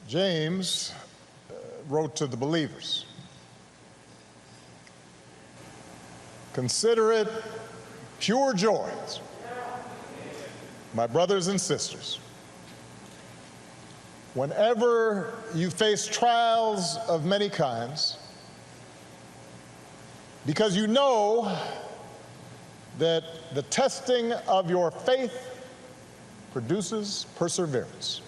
James wrote to the believers, "Consider it pure joy, my brothers and sisters, whenever you face trials of many kinds, because you know that the testing of your faith produces perseverance.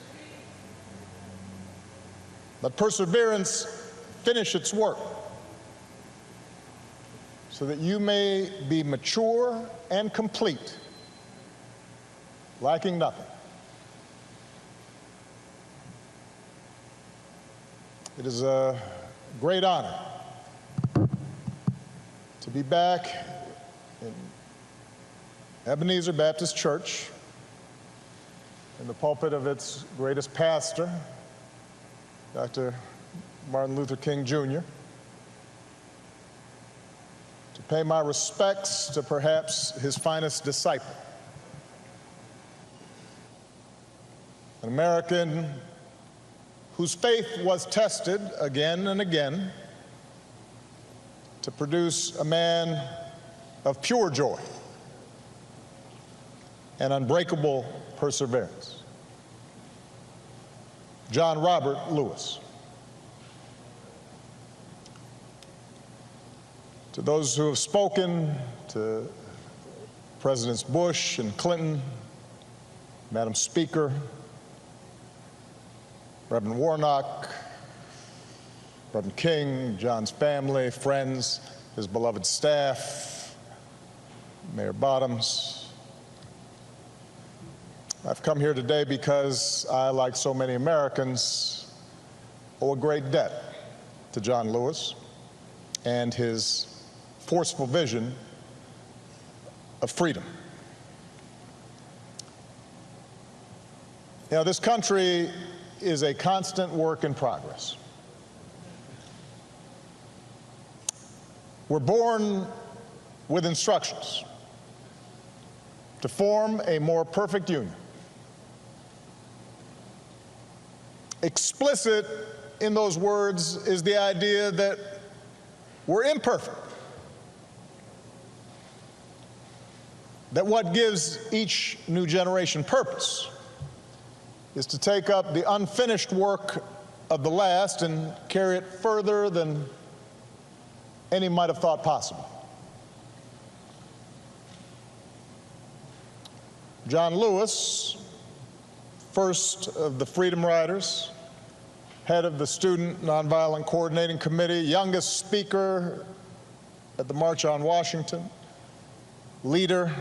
Let perseverance finish its work, so that you may be mature and complete, lacking nothing." It is a great honor to be back in Ebenezer Baptist Church, in the pulpit of its greatest pastor, Dr. Martin Luther King Jr., to pay my respects to perhaps his finest disciple, an American whose faith was tested again and again to produce a man of pure joy and unbreakable perseverance, John Robert Lewis. To those who have spoken, to Presidents Bush and Clinton, Madam Speaker, Reverend Warnock, Reverend King, John's family, friends, his beloved staff, Mayor Bottoms, I've come here today because I, like so many Americans, owe a great debt to John Lewis and his forceful vision of freedom. You know, this country is a constant work in progress. We're born with instructions to form a more perfect union. Explicit in those words is the idea that we're imperfect, that what gives each new generation purpose is to take up the unfinished work of the last and carry it further than any might have thought possible. John Lewis, first of the Freedom Riders, head of the Student Nonviolent Coordinating Committee, youngest speaker at the March on Washington, leader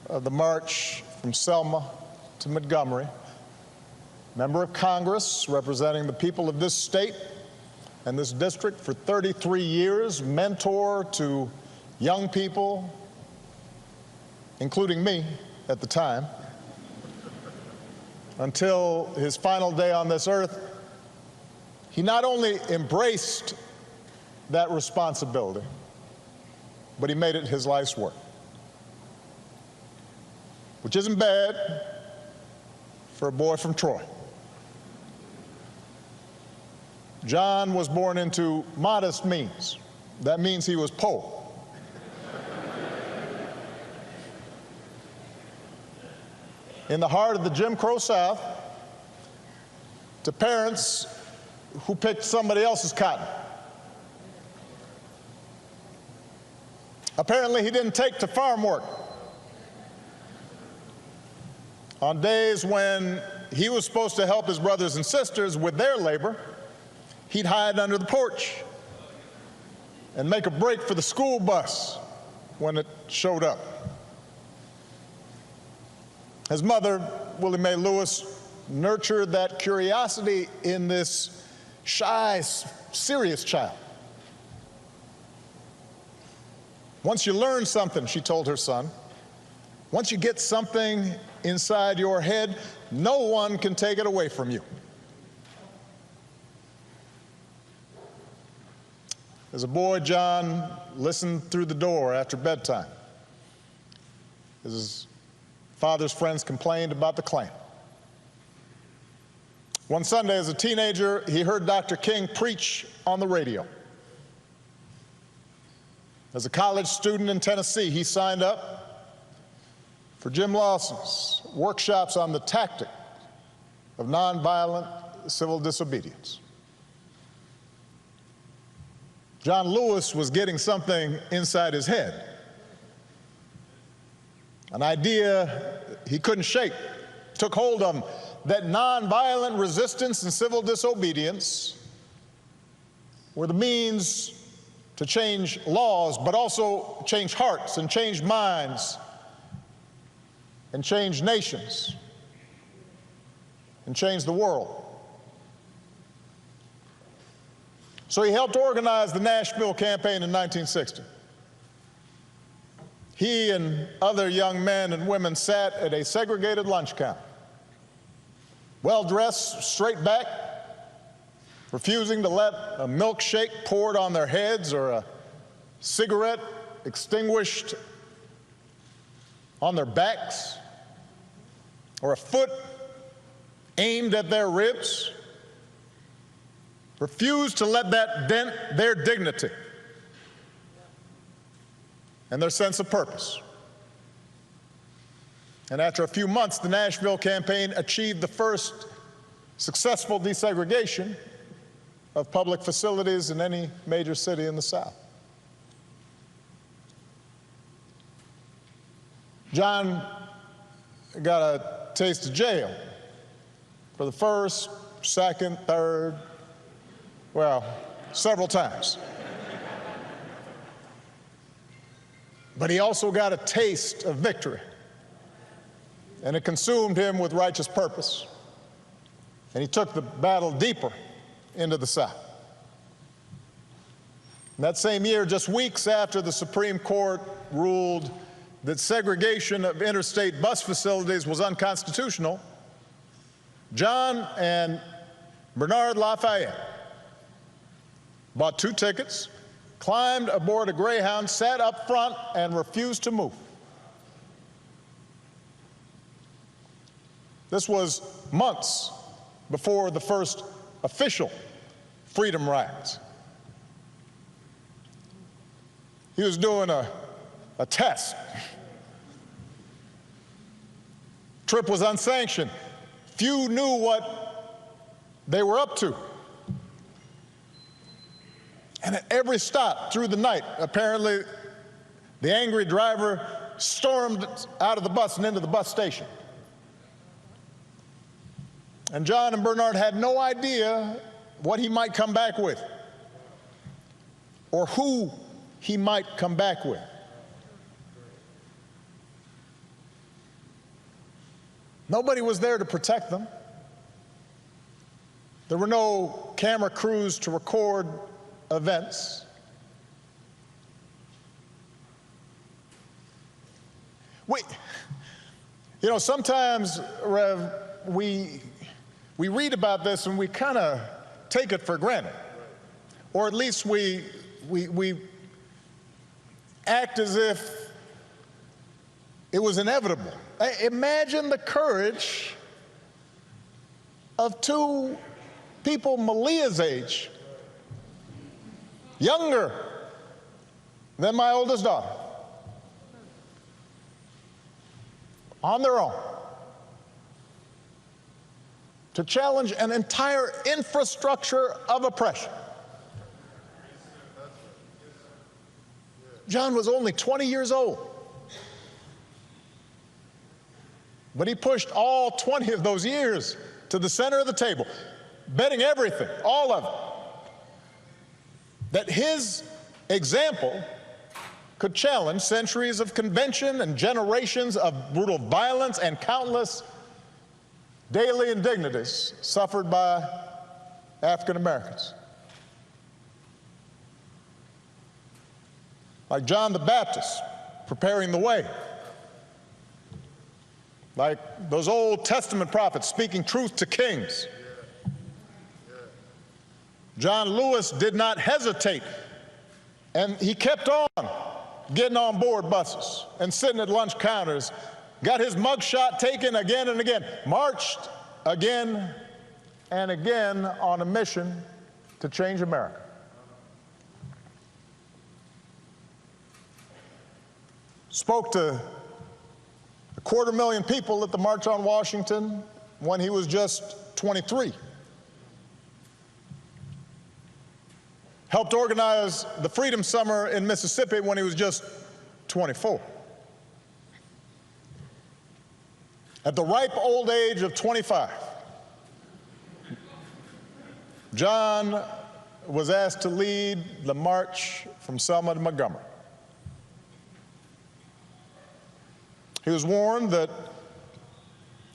of the march from Selma to Montgomery, member of Congress representing the people of this state and this district for 33 years, mentor to young people, including me at the time, until his final day on this earth. He not only embraced that responsibility, but he made it his life's work, which isn't bad for a boy from Troy. John was born into modest means. That means he was poor. In the heart of the Jim Crow South, to parents who picked somebody else's cotton. Apparently, he didn't take to farm work. On days when he was supposed to help his brothers and sisters with their labor, he'd hide under the porch and make a break for the school bus when it showed up. His mother, Willie Mae Lewis, nurtured that curiosity in this shy, serious child. Once you learn something, she told her son, once you get something inside your head, no one can take it away from you. As a boy, John listened through the door after bedtime as his father's friends complained about the Klan. One Sunday as a teenager, he heard Dr. King preach on the radio. As a college student in Tennessee, he signed up for Jim Lawson's workshops on the tactic of nonviolent civil disobedience. John Lewis was getting something inside his head, an idea he couldn't shake, took hold of him, that nonviolent resistance and civil disobedience were the means to change laws, but also change hearts and change minds and change nations and change the world. So he helped organize the Nashville campaign in 1960. He and other young men and women sat at a segregated lunch counter, well-dressed, straight back, refusing to let a milkshake poured on their heads or a cigarette extinguished on their backs or a foot aimed at their ribs. Refused to let that dent their dignity and their sense of purpose. And after a few months, the Nashville campaign achieved the first successful desegregation of public facilities in any major city in the South. John got a taste of jail for the first, second, third, well, several times. But he also got a taste of victory, and it consumed him with righteous purpose. And he took the battle deeper into the South. And that same year, just weeks after the Supreme Court ruled that segregation of interstate bus facilities was unconstitutional, John and Bernard Lafayette bought 2 tickets, climbed aboard a Greyhound, sat up front, and refused to move. This was months before the first official freedom rides. He was doing a test. Trip was unsanctioned. Few knew what they were up to. And at every stop through the night, apparently, the angry driver stormed out of the bus and into the bus station. And John and Bernard had no idea what he might come back with or who he might come back with. Nobody was there to protect them. There were no camera crews to record events. Sometimes, Rev, we read about this and we kind of take it for granted, or at least we act as if it was inevitable. Imagine the courage of 2 people Malia's age, younger than my oldest daughter, on their own, to challenge an entire infrastructure of oppression. John was only 20 years old, but he pushed all 20 of those years to the center of the table, betting everything, all of it, that his example could challenge centuries of convention and generations of brutal violence and countless daily indignities suffered by African Americans. Like John the Baptist preparing the way, like those Old Testament prophets speaking truth to kings. John Lewis did not hesitate, and he kept on getting on board buses and sitting at lunch counters, got his mugshot taken again and again, marched again and again on a mission to change America. Spoke to 250,000 people at the March on Washington when he was just 23. Helped organize the Freedom Summer in Mississippi when he was just 24. At the ripe old age of 25, John was asked to lead the march from Selma to Montgomery. He was warned that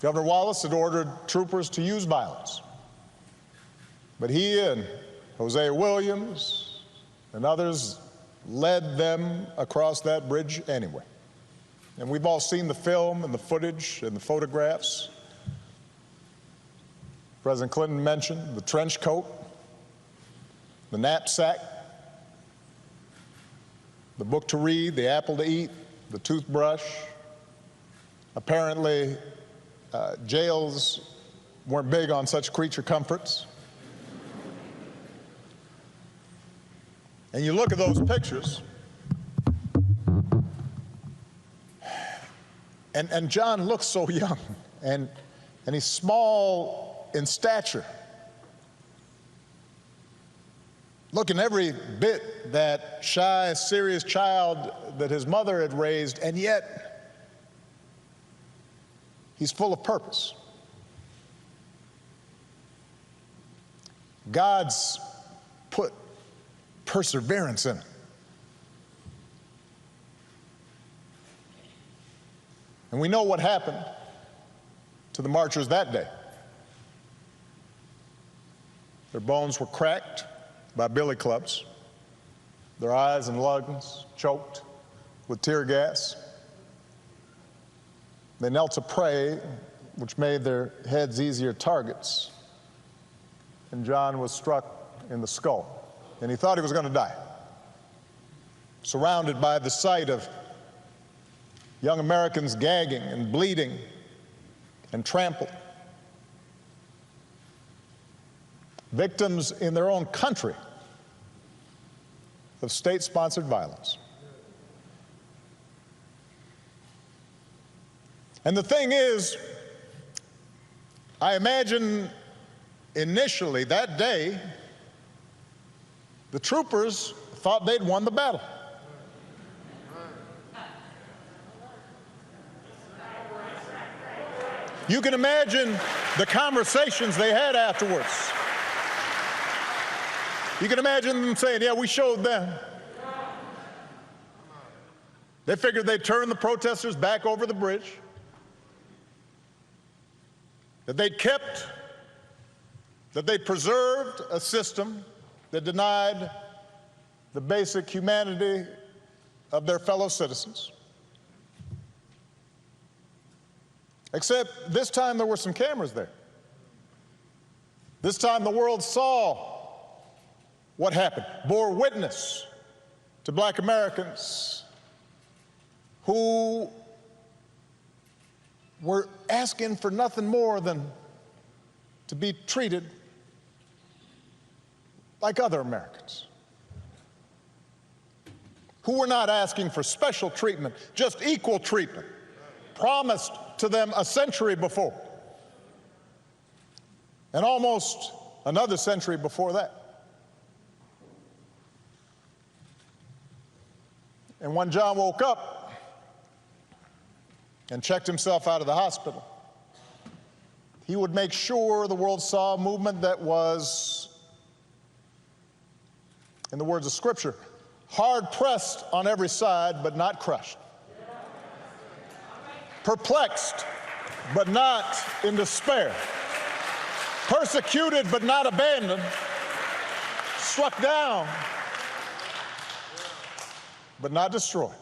Governor Wallace had ordered troopers to use violence. But he and Hosea Williams and others led them across that bridge anyway. And we've all seen the film and the footage and the photographs. President Clinton mentioned the trench coat, the knapsack, the book to read, the apple to eat, the toothbrush. Apparently, jails weren't big on such creature comforts. And you look at those pictures, and John looks so young, and he's small in stature, looking every bit that shy, serious child that his mother had raised, and yet he's full of purpose. God's put perseverance in it. And we know what happened to the marchers that day. Their bones were cracked by billy clubs, their eyes and lungs choked with tear gas. They knelt to pray, which made their heads easier targets. And John was struck in the skull, and he thought he was going to die. Surrounded by the sight of young Americans gagging and bleeding and trampled. Victims in their own country of state-sponsored violence. And the thing is, I imagine initially that day, the troopers thought they'd won the battle. You can imagine the conversations they had afterwards. You can imagine them saying, yeah, we showed them. They figured they'd turn the protesters back over the bridge, that they'd preserved a system that denied the basic humanity of their fellow citizens. Except this time there were some cameras there. This time the world saw what happened, bore witness to black Americans who were asking for nothing more than to be treated like other Americans, who were not asking for special treatment, just equal treatment, promised to them a century before, and almost another century before that. And when John woke up and checked himself out of the hospital, he would make sure the world saw a movement that was, in the words of Scripture, hard-pressed on every side, but not crushed. Perplexed, but not in despair. Persecuted, but not abandoned. Struck down, but not destroyed.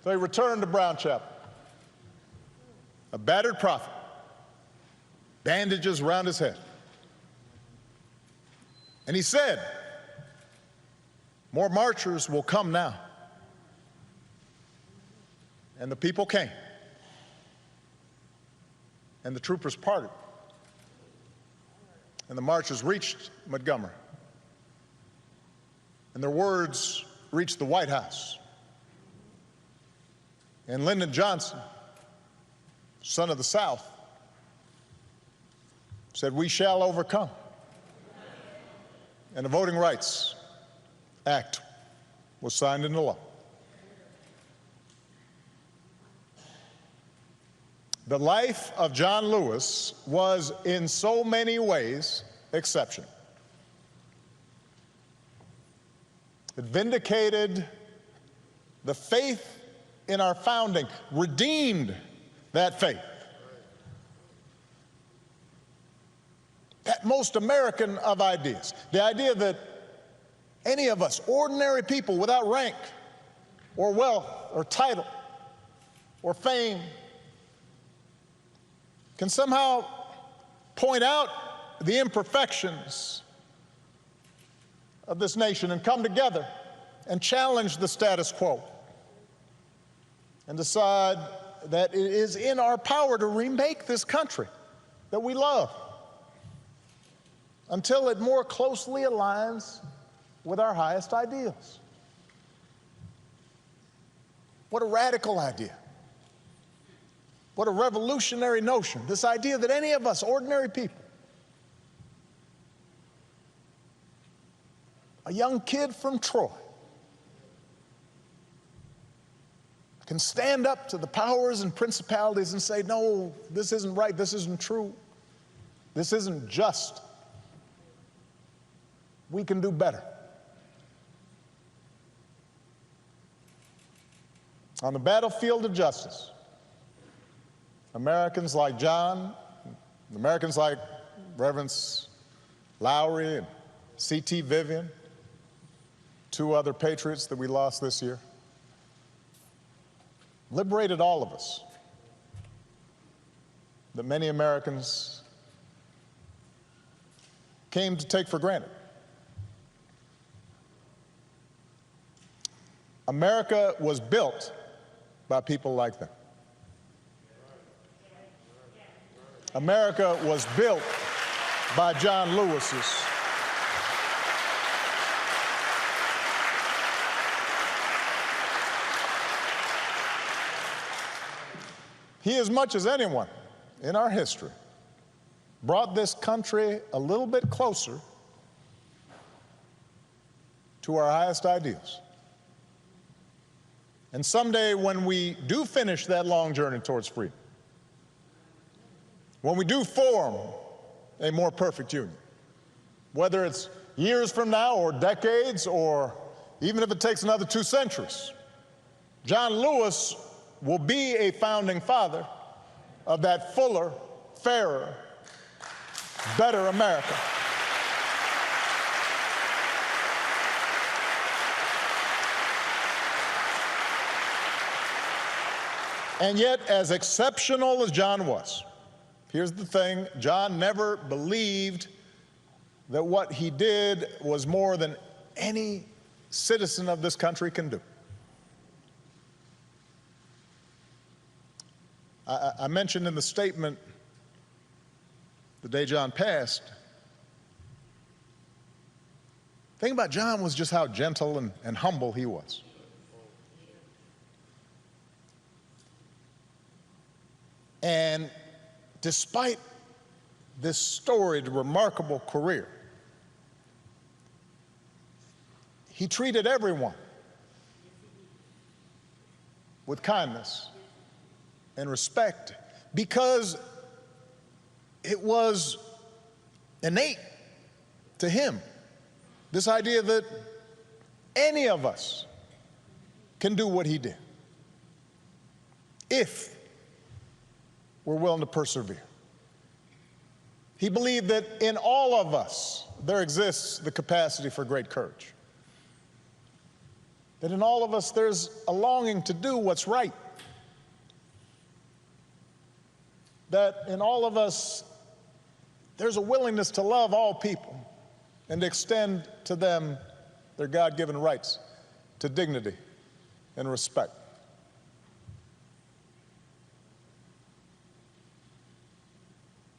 So he returned to Brown Chapel, a battered prophet, bandages around his head. And he said, more marchers will come now. And the people came. and the troopers parted, and the marchers reached Montgomery, and their words reached the White House. And Lyndon Johnson, son of the South, said, "We shall overcome." And the Voting Rights Act was signed into law. The life of John Lewis was in so many ways exceptional. It vindicated the faith in our founding, redeemed that faith. That most American of ideas, the idea that any of us, ordinary people without rank or wealth or title or fame, can somehow point out the imperfections of this nation and come together and challenge the status quo and decide that it is in our power to remake this country that we love until it more closely aligns with our highest ideals. What a radical idea. What a revolutionary notion, this idea that any of us, ordinary people, a young kid from Troy, can stand up to the powers and principalities and say, "No, this isn't right, this isn't true, this isn't just. We can do better." On the battlefield of justice, Americans like John, Americans like Reverends Lowry and C.T. Vivian, two other patriots that we lost this year, liberated all of us that many Americans came to take for granted. America was built by people like them. America was built by John Lewis's. He, as much as anyone in our history, brought this country a little bit closer to our highest ideals. And someday, when we do finish that long journey towards freedom, when we do form a more perfect union, whether it's years from now or decades or even if it takes another 2 centuries, John Lewis will be a founding father of that fuller, fairer, better America. And yet, as exceptional as John was, here's the thing: John never believed that what he did was more than any citizen of this country can do. I mentioned in the statement the day John passed, the thing about John was just how gentle and humble he was. And despite this storied, remarkable career, he treated everyone with kindness and respect because it was innate to him, this idea that any of us can do what he did if we're willing to persevere. He believed that in all of us there exists the capacity for great courage, that in all of us there's a longing to do what's right, that in all of us there's a willingness to love all people and to extend to them their God-given rights to dignity and respect.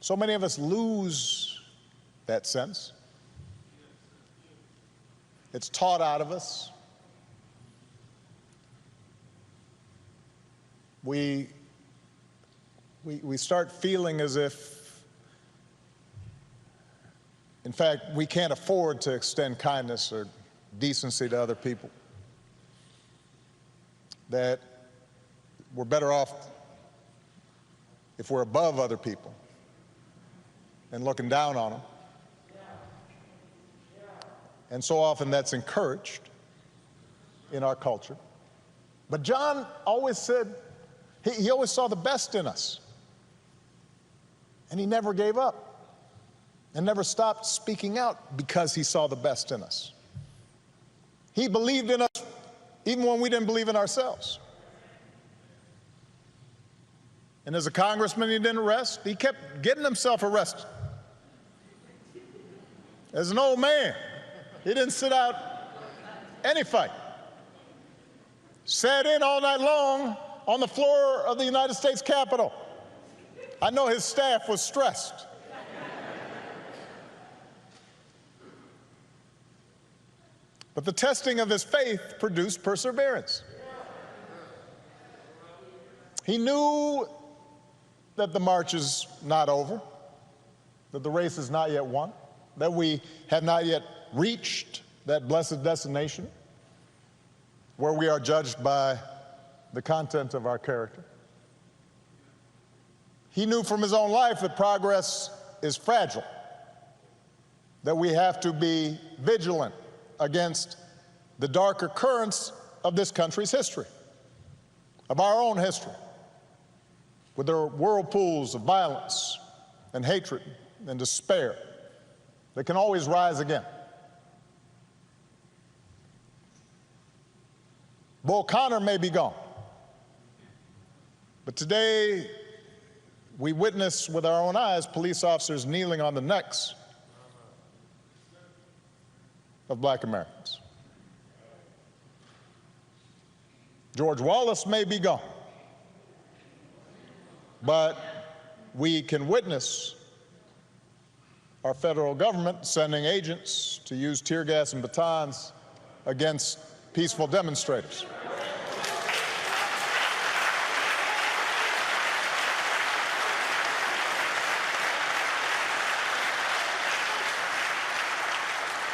So many of us lose that sense. It's taught out of us. We start feeling as if, in fact, we can't afford to extend kindness or decency to other people, that we're better off if we're above other people and looking down on them. And so often that's encouraged in our culture. But John always said, he always saw the best in us. And he never gave up and never stopped speaking out because he saw the best in us. He believed in us even when we didn't believe in ourselves. And as a congressman, he didn't rest. He kept getting himself arrested. As an old man, he didn't sit out any fight. Sat in all night long on the floor of the United States Capitol. I know his staff was stressed. But the testing of his faith produced perseverance. He knew that the march is not over, that the race is not yet won, that we have not yet reached that blessed destination where we are judged by the content of our character. He knew from his own life that progress is fragile, that we have to be vigilant against the darker currents of this country's history, of our own history, with their whirlpools of violence and hatred and despair that can always rise again. Bull Connor may be gone, but today we witness with our own eyes police officers kneeling on the necks of black Americans. George Wallace may be gone, but we can witness our federal government sending agents to use tear gas and batons against peaceful demonstrators.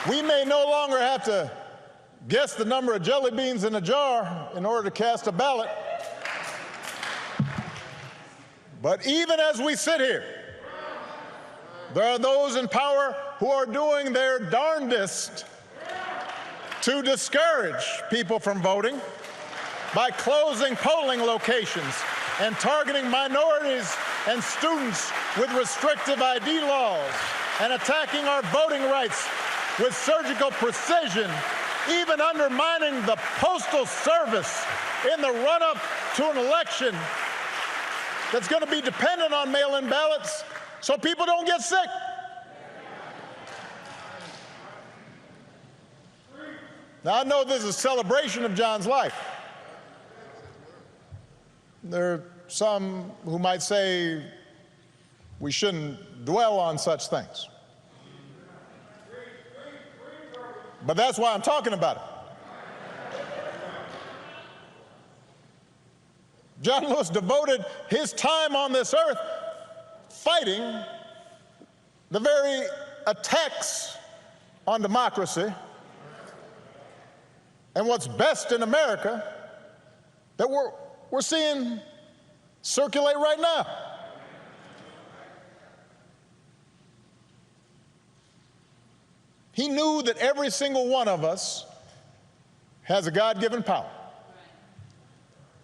We may no longer have to guess the number of jelly beans in a jar in order to cast a ballot. But even as we sit here, there are those in power who are doing their darndest to discourage people from voting by closing polling locations and targeting minorities and students with restrictive ID laws and attacking our voting rights with surgical precision, even undermining the Postal Service in the run-up to an election that's going to be dependent on mail-in ballots so people don't get sick. Now, I know this is a celebration of John's life. There are some who might say we shouldn't dwell on such things. But that's why I'm talking about it. John Lewis devoted his time on this earth fighting the very attacks on democracy and what's best in America that we're seeing circulate right now. He knew that every single one of us has a God-given power,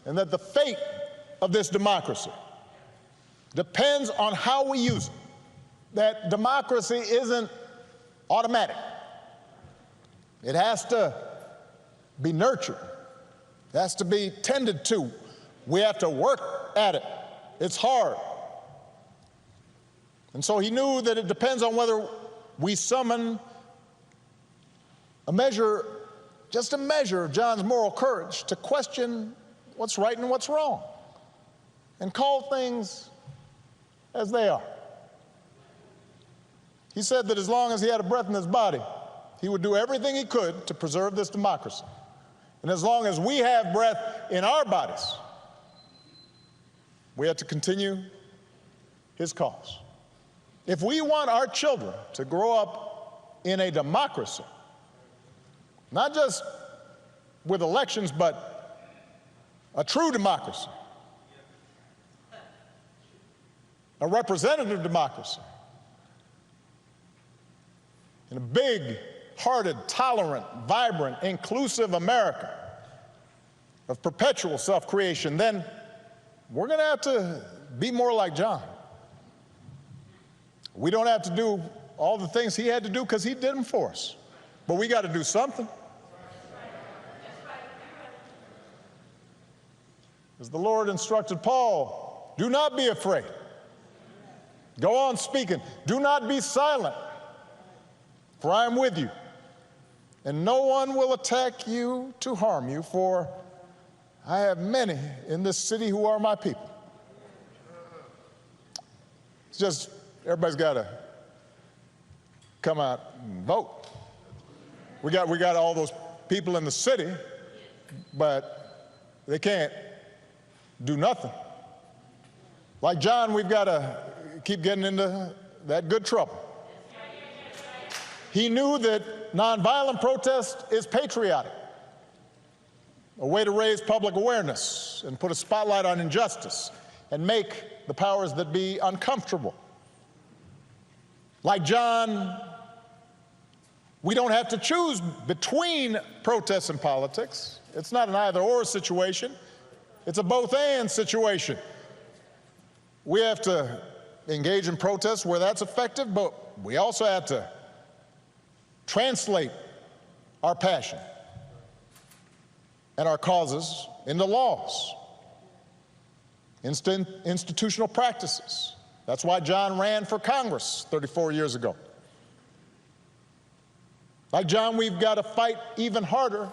and that the fate of this democracy depends on how we use it. That democracy isn't automatic. It has to be nurtured. It has to be tended to. We have to work at it. It's hard. And so he knew that it depends on whether we summon a measure, just a measure of John's moral courage to question what's right and what's wrong and call things as they are. He said that as long as he had a breath in his body, he would do everything he could to preserve this democracy. And as long as we have breath in our bodies, we have to continue his cause. If we want our children to grow up in a democracy, not just with elections, but a true democracy, a representative democracy, in a big-hearted, tolerant, vibrant, inclusive America of perpetual self-creation, then we're going to have to be more like John. We don't have to do all the things he had to do because he did them for us, but we got to do something. As the Lord instructed Paul, do not be afraid. Go on speaking. Do not be silent, for I am with you, and no one will attack you to harm you, for I have many in this city who are my people. It's just, everybody's got to come out and vote. We got all those people in the city, but they can't do nothing. Like John, we've got to keep getting into that good trouble. He knew that nonviolent protest is patriotic, a way to raise public awareness and put a spotlight on injustice and make the powers that be uncomfortable. Like John, we don't have to choose between protests and politics. It's not an either-or situation. It's a both-and situation. We have to engage in protests where that's effective, but we also have to translate our passion and our causes into laws, institutional practices. That's why John ran for Congress 34 years ago. Like John, we've got to fight even harder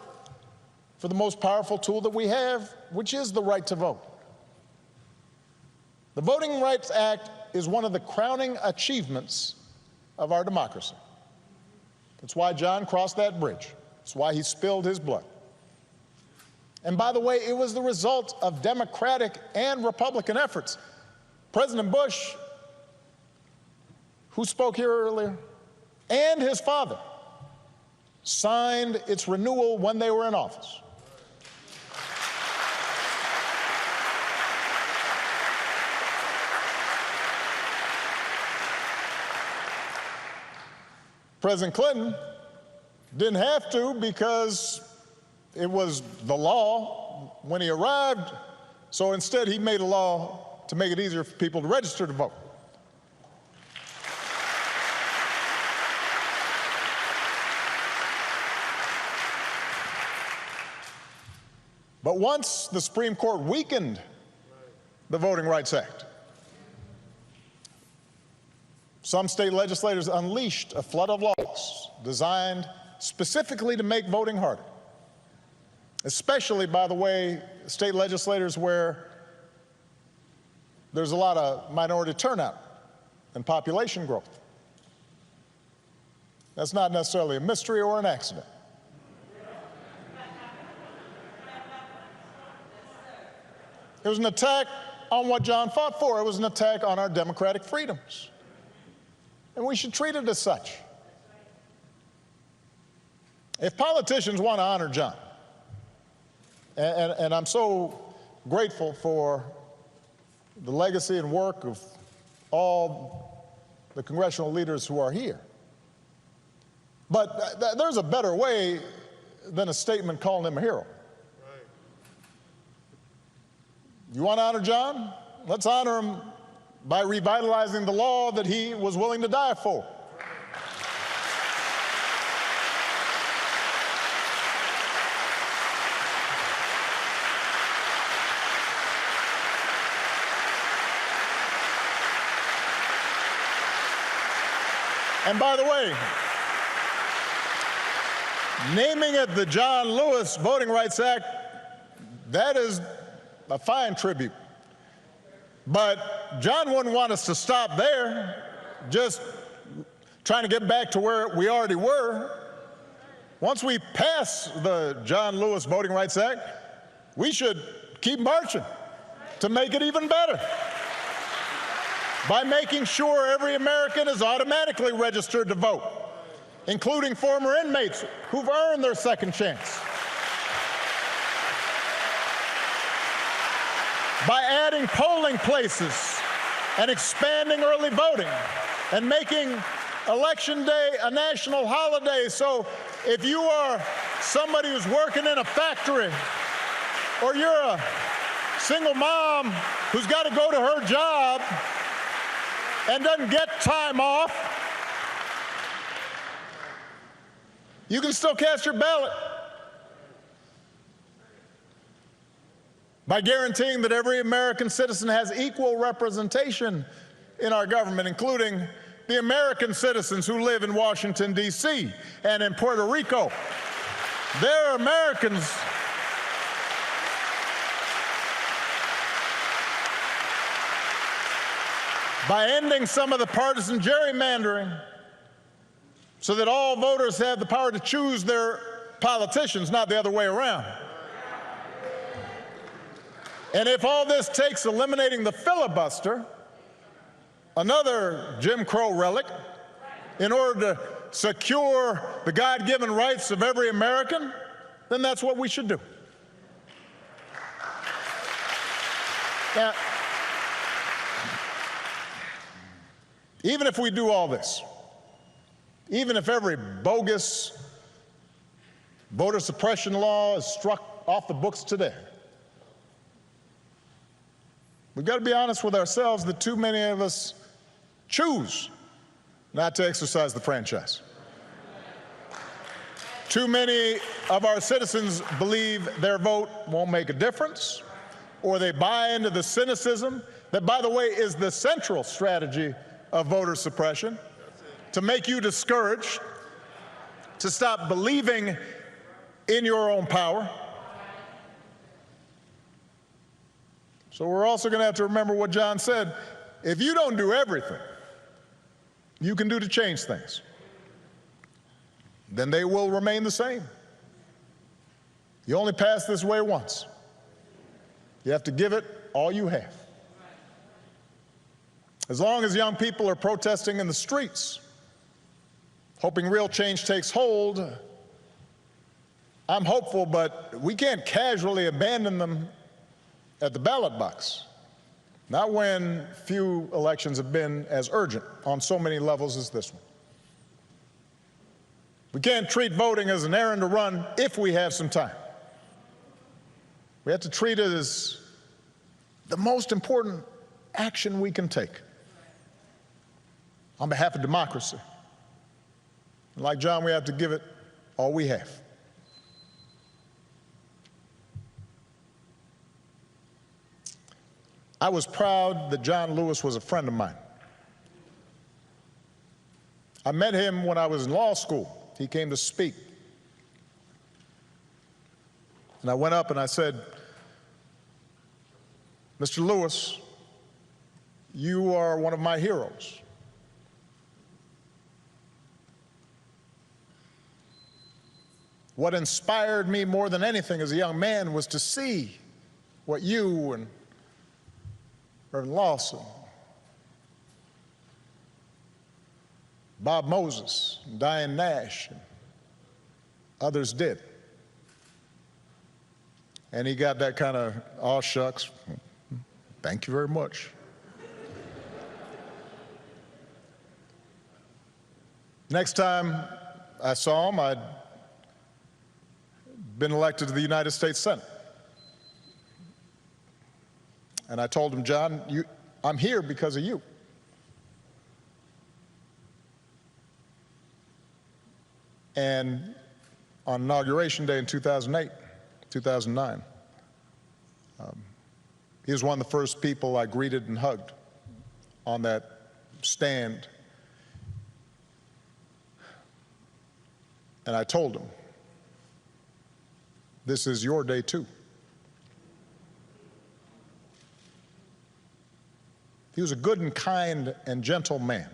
for the most powerful tool that we have, which is the right to vote. The Voting Rights Act is one of the crowning achievements of our democracy. That's why John crossed that bridge. It's why he spilled his blood. And by the way, it was the result of Democratic and Republican efforts. President Bush, who spoke here earlier, and his father signed its renewal when they were in office. President Clinton didn't have to because it was the law when he arrived, so instead he made a law to make it easier for people to register to vote. But once the Supreme Court weakened the Voting Rights Act, some state legislators unleashed a flood of laws designed specifically to make voting harder, especially, by the way, state legislators where there's a lot of minority turnout and population growth. That's not necessarily a mystery or an accident. It was an attack on what John fought for. It was an attack on our democratic freedoms. And we should treat it as such. If politicians want to honor John, and I'm so grateful for the legacy and work of all the congressional leaders who are here, but there's a better way than a statement calling him a hero. You want to honor John? Let's honor him by revitalizing the law that he was willing to die for. And by the way, naming it the John Lewis Voting Rights Act, that is a fine tribute. But John wouldn't want us to stop there, just trying to get back to where we already were. Once we pass the John Lewis Voting Rights Act, we should keep marching to make it even better by making sure every American is automatically registered to vote, including former inmates who've earned their second chance. By adding polling places and expanding early voting and making Election Day a national holiday. So if you are somebody who's working in a factory, or you're a single mom who's got to go to her job and doesn't get time off, you can still cast your ballot by guaranteeing that every American citizen has equal representation in our government, including the American citizens who live in Washington, D.C. and in Puerto Rico. They're Americans. By ending some of the partisan gerrymandering so that all voters have the power to choose their politicians, not the other way around. And if all this takes eliminating the filibuster, another Jim Crow relic, in order to secure the God-given rights of every American, then that's what we should do. Now, even if we do all this, even if every bogus voter suppression law is struck off the books today, we've got to be honest with ourselves that too many of us choose not to exercise the franchise. Too many of our citizens believe their vote won't make a difference, or they buy into the cynicism that, by the way, is the central strategy of voter suppression, to make you discouraged, to stop believing in your own power. So we're also going to have to remember what John said. If you don't do everything you can do to change things, then they will remain the same. You only pass this way once. You have to give it all you have. As long as young people are protesting in the streets, hoping real change takes hold, I'm hopeful, but we can't casually abandon them at the ballot box. Not when few elections have been as urgent on so many levels as this one. We can't treat voting as an errand to run if we have some time. We have to treat it as the most important action we can take on behalf of democracy. And like John, we have to give it all we have. I was proud that John Lewis was a friend of mine. I met him when I was in law school. He came to speak. And I went up and I said, Mr. Lewis, you are one of my heroes. What inspired me more than anything as a young man was to see what you and Reverend Lawson, Bob Moses, and Diane Nash, and others did. And he got that kind of, aw shucks, thank you very much. Next time I saw him, I'd been elected to the United States Senate. And I told him, John, I'm here because of you. And on Inauguration Day in 2009, he was one of the first people I greeted and hugged on that stand. And I told him, this is your day too. He was a good and kind and gentle man.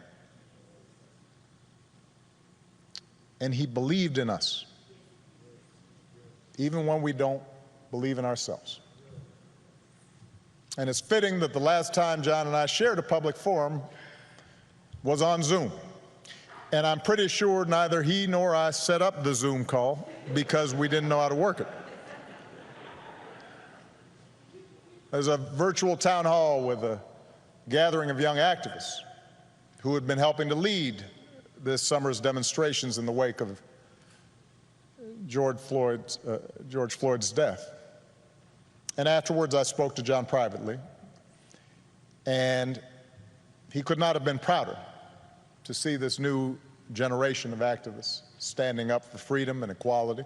and he believed in us, even when we don't believe in ourselves. And it's fitting that the last time John and I shared a public forum was on Zoom. And I'm pretty sure neither he nor I set up the Zoom call because we didn't know how to work it. There's a virtual town hall with a gathering of young activists who had been helping to lead this summer's demonstrations in the wake of George Floyd's death. And afterwards, I spoke to John privately, and he could not have been prouder to see this new generation of activists standing up for freedom and equality,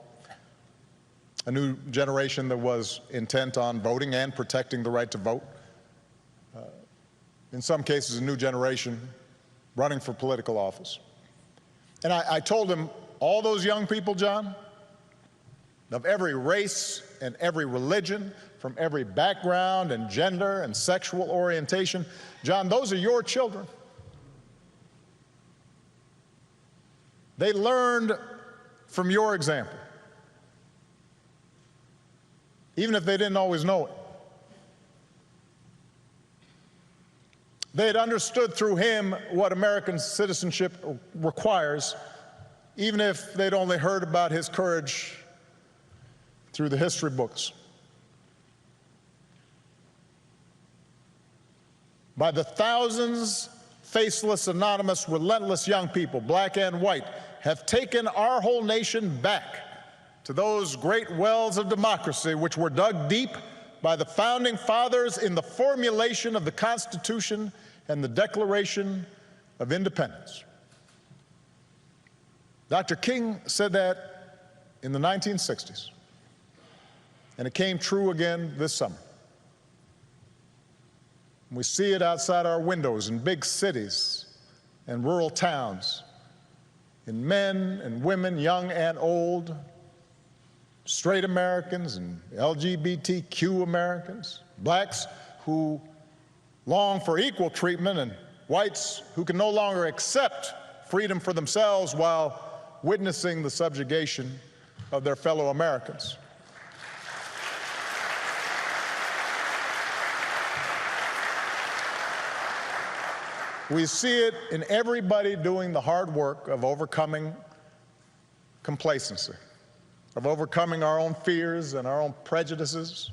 a new generation that was intent on voting and protecting the right to vote, in some cases a new generation running for political office. And I told him, all those young people, John, of every race and every religion, from every background and gender and sexual orientation, John, those are your children. They learned from your example, even if they didn't always know it. They had understood through him what American citizenship requires, even if they'd only heard about his courage through the history books. By the thousands, faceless, anonymous, relentless young people, black and white, have taken our whole nation back to those great wells of democracy which were dug deep by the founding fathers in the formulation of the Constitution and the Declaration of Independence. Dr. King said that in the 1960s, and it came true again this summer. We see it outside our windows in big cities and rural towns, in men and women, young and old, straight Americans and LGBTQ Americans, blacks who long for equal treatment, and whites who can no longer accept freedom for themselves while witnessing the subjugation of their fellow Americans. We see it in everybody doing the hard work of overcoming complacency, of overcoming our own fears and our own prejudices,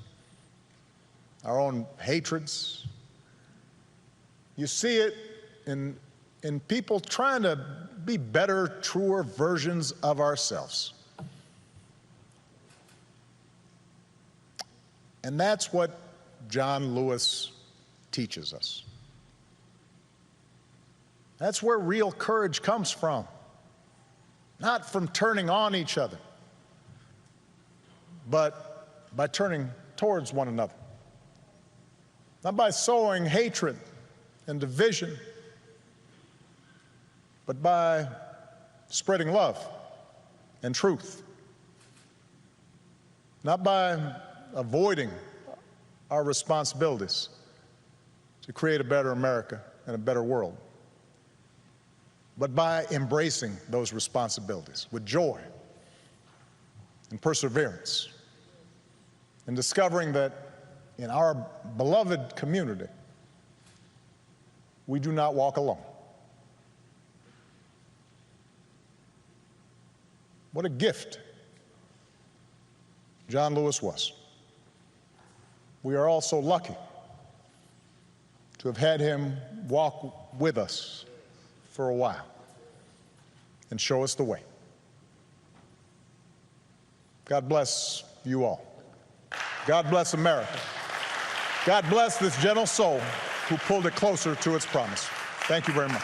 our own hatreds. You see it in people trying to be better, truer versions of ourselves. And that's what John Lewis teaches us. That's where real courage comes from. Not from turning on each other, but by turning towards one another. Not by sowing hatred and division, but by spreading love and truth. Not by avoiding our responsibilities to create a better America and a better world, but by embracing those responsibilities with joy and perseverance, and discovering that in our beloved community, we do not walk alone. What a gift John Lewis was. We are all so lucky to have had him walk with us for a while and show us the way. God bless you all. God bless America. God bless this gentle soul who pulled it closer to its promise. Thank you very much.